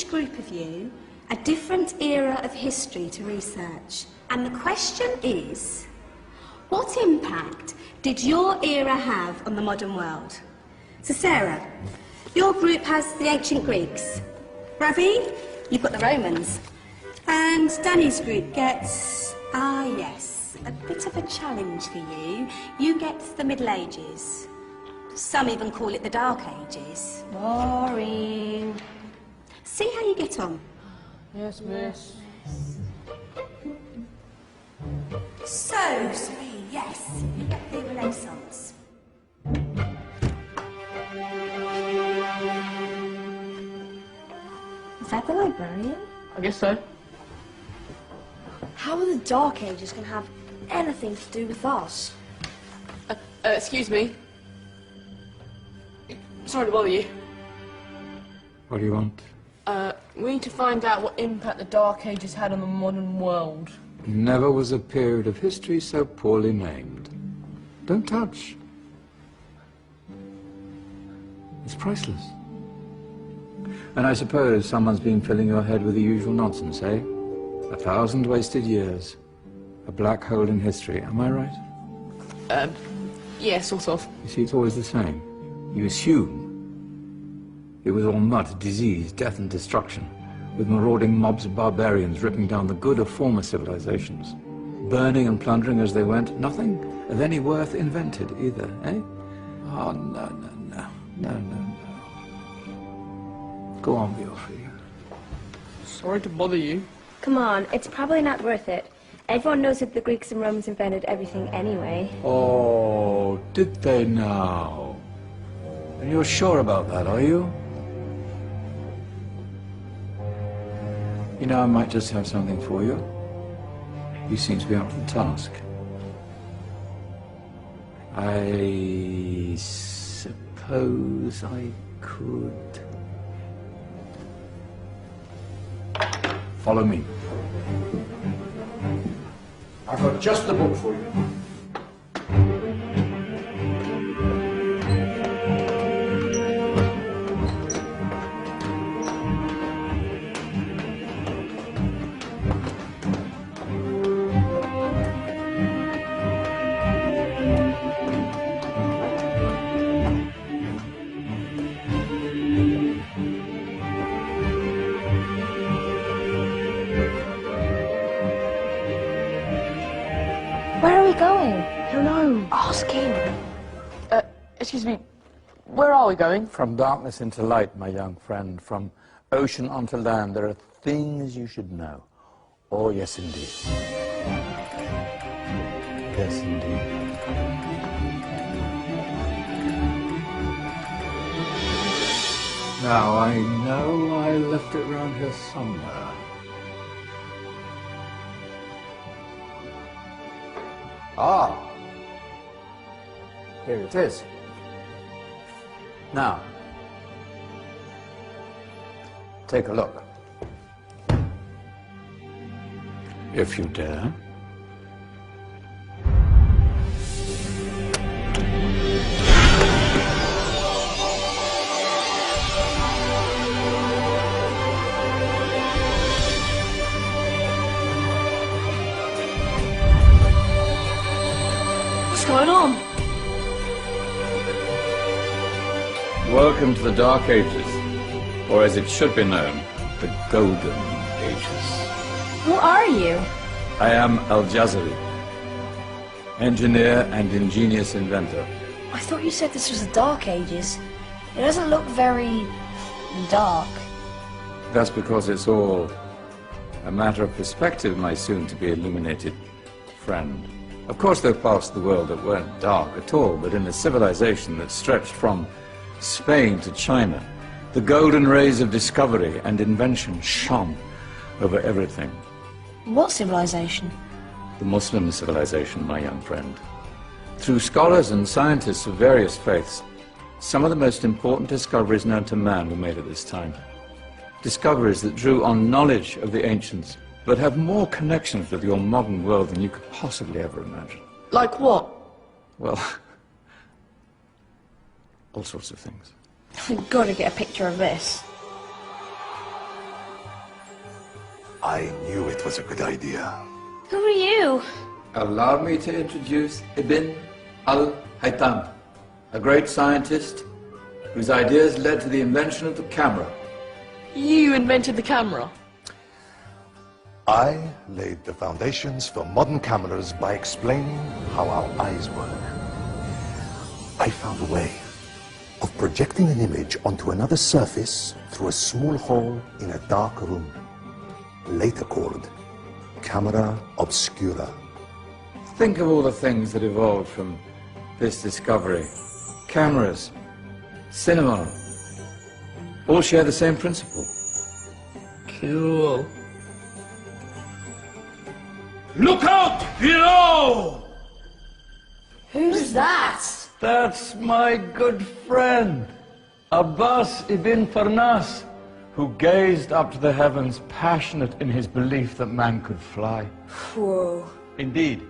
each group of you a different era of history to research. And the question is, what impact did your era have on the modern world? So Sarah, your group has the ancient Greeks. Ravi, you've got the Romans. And Danny's group gets, yes, a bit of a challenge for you. You get the Middle Ages. Some even call it the Dark Ages. Boring. See how you get on. Yes, miss. So, sweet, yes, you get the Renaissance. Is that the librarian? I guess so. How are the Dark Ages going to have anything to do with us? Excuse me. Sorry to bother you. What do you want? We need to find out what impact the Dark Ages had on the modern world. Never was a period of history so poorly named. Don't touch. It's priceless. And I suppose someone's been filling your head with the usual nonsense, eh? 1,000 wasted years. A black hole in history, am I right? Yeah, sort of. You see, it's always the same. You assume it was all mud, disease, death and destruction, with marauding mobs of barbarians ripping down the good of former civilizations, burning and plundering as they went. Nothing of any worth invented either, eh? Oh, no. Go on, Beofrey. Sorry to bother you. Come on, it's probably not worth it. Everyone knows that the Greeks and Romans invented everything anyway. Oh, did they now? And you're sure about that, are you? You know, I might just have something for you. You seem to be up to the task. I suppose I could... Follow me. I've got just the book for you. Where are we going? Don't know. Ask him. Excuse me, where are we going? From darkness into light, my young friend. From ocean onto land. There are things you should know. Oh, yes, indeed. Yes, indeed. Now, I know I left it around here somewhere. Ah, here it is. Now, take a look. If you dare. What's going on? Welcome to the Dark Ages, or as it should be known, the Golden Ages. Who are you? I am Al-Jazari, engineer and ingenious inventor. I thought you said this was the Dark Ages. It doesn't look very... dark. That's because it's all a matter of perspective, my soon-to-be illuminated friend. Of course, there are parts of the world that weren't dark at all, but in a civilization that stretched from Spain to China, the golden rays of discovery and invention shone over everything. What civilization? The Muslim civilization, my young friend. Through scholars and scientists of various faiths, some of the most important discoveries known to man were made at this time. Discoveries that drew on knowledge of the ancients, but have more connections with your modern world than you could possibly ever imagine. Like what? Well, all sorts of things. We've got to get a picture of this. I knew it was a good idea. Who are you? Allow me to introduce Ibn al-Haytham, a great scientist whose ideas led to the invention of the camera. You invented the camera? I laid the foundations for modern cameras by explaining how our eyes work. I found a way of projecting an image onto another surface through a small hole in a dark room, later called camera obscura. Think of all the things that evolved from this discovery. Cameras, cinema, all share the same principle. Cool. Look out below! Who's that? That's my good friend, Abbas ibn Farnas, who gazed up to the heavens, passionate in his belief that man could fly. Whoa. Indeed,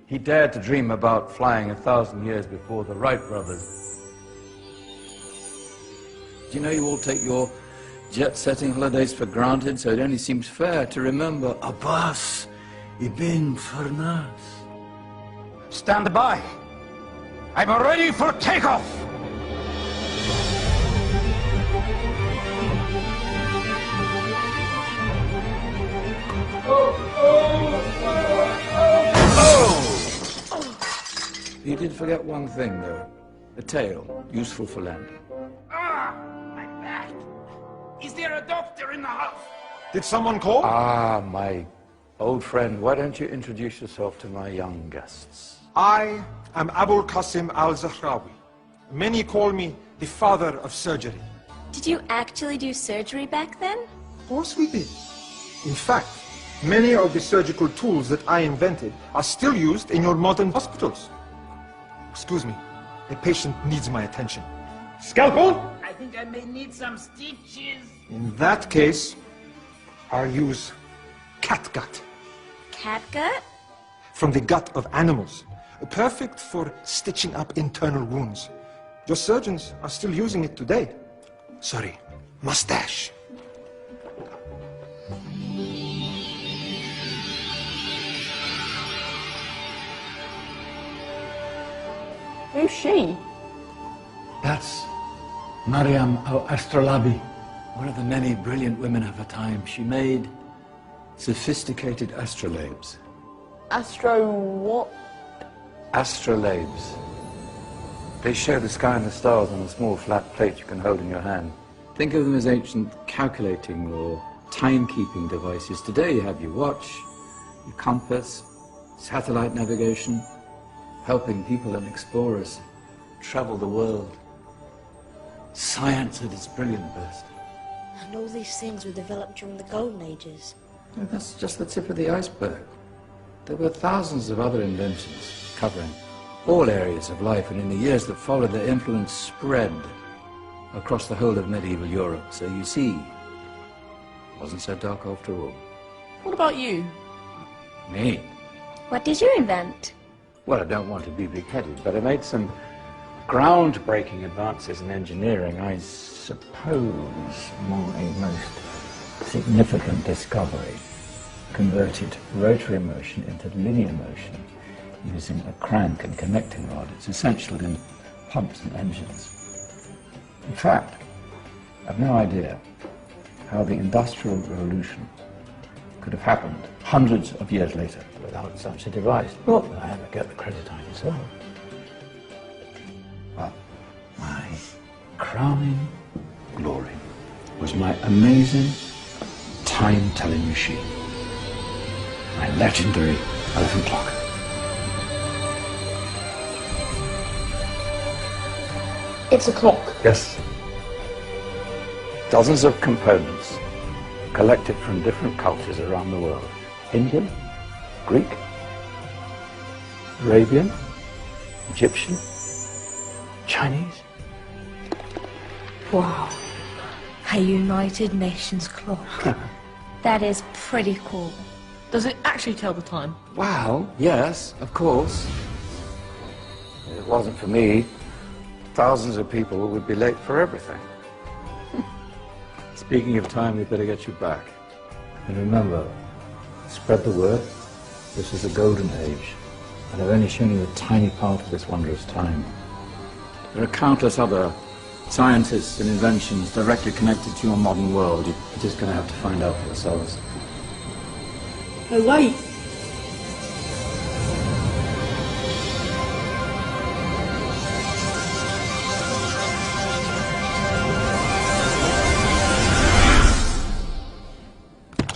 he dared to dream about flying 1,000 years before the Wright brothers. Do you know you all take your jet-setting holidays for granted, so it only seems fair to remember Abbas ibn Farnas. Stand by. I'm ready for takeoff. You did forget one thing, though. The tail, useful for landing. Ah, my back. Is there a doctor in the house? Did someone call? Ah, my old friend, why don't you introduce yourself to my young guests? I am Abul Qasim al-Zahrawi. Many call me the father of surgery. Did you actually do surgery back then? Of course we did. In fact, many of the surgical tools that I invented are still used in your modern hospitals. Excuse me, a patient needs my attention. Scalpel? I think I may need some stitches. In that case, I'll use catgut. Catgut? From the gut of animals. Perfect for stitching up internal wounds. Your surgeons are still using it today. Sorry, mustache. Who's she? That's Maryam al-Astrolabi. One of the many brilliant women of her time. She made sophisticated astrolabes. Astro what? Astrolabes. They show the sky and the stars on a small flat plate you can hold in your hand. Think of them as ancient calculating or timekeeping devices. Today you have your watch, your compass, satellite navigation, helping people and explorers travel the world. Science at its brilliant best. And all these things were developed during the Golden Ages. And that's just the tip of the iceberg. There were thousands of other inventions covering all areas of life, and in the years that followed, their influence spread across the whole of medieval Europe. So you see, it wasn't so dark after all. What about you? Me? What did you invent? Well, I don't want to be big-headed, but I made some groundbreaking advances in engineering. I suppose my most significant discovery converted rotary motion into linear motion using a crank and connecting rod. It's essential in pumps and engines. In fact, I've no idea how the Industrial Revolution could have happened hundreds of years later without such a device. Not that I ever get the credit I deserve. But my crowning glory was my amazing time-telling machine. My legendary elephant clock. It's a clock. Yes. Dozens of components collected from different cultures around the world. Indian, Greek, Arabian, Egyptian, Chinese. Wow. A United Nations clock. That is pretty cool. Does it actually tell the time? Well, yes, of course. If it wasn't for me, thousands of people would be late for everything. Speaking of time, we'd better get you back. And remember, Spread the word. This is the golden age, and I've only shown you a tiny part of this wondrous time. There are countless other scientists and inventions directly connected to your modern world. You're just going to have to find out for yourselves. Oh, wait!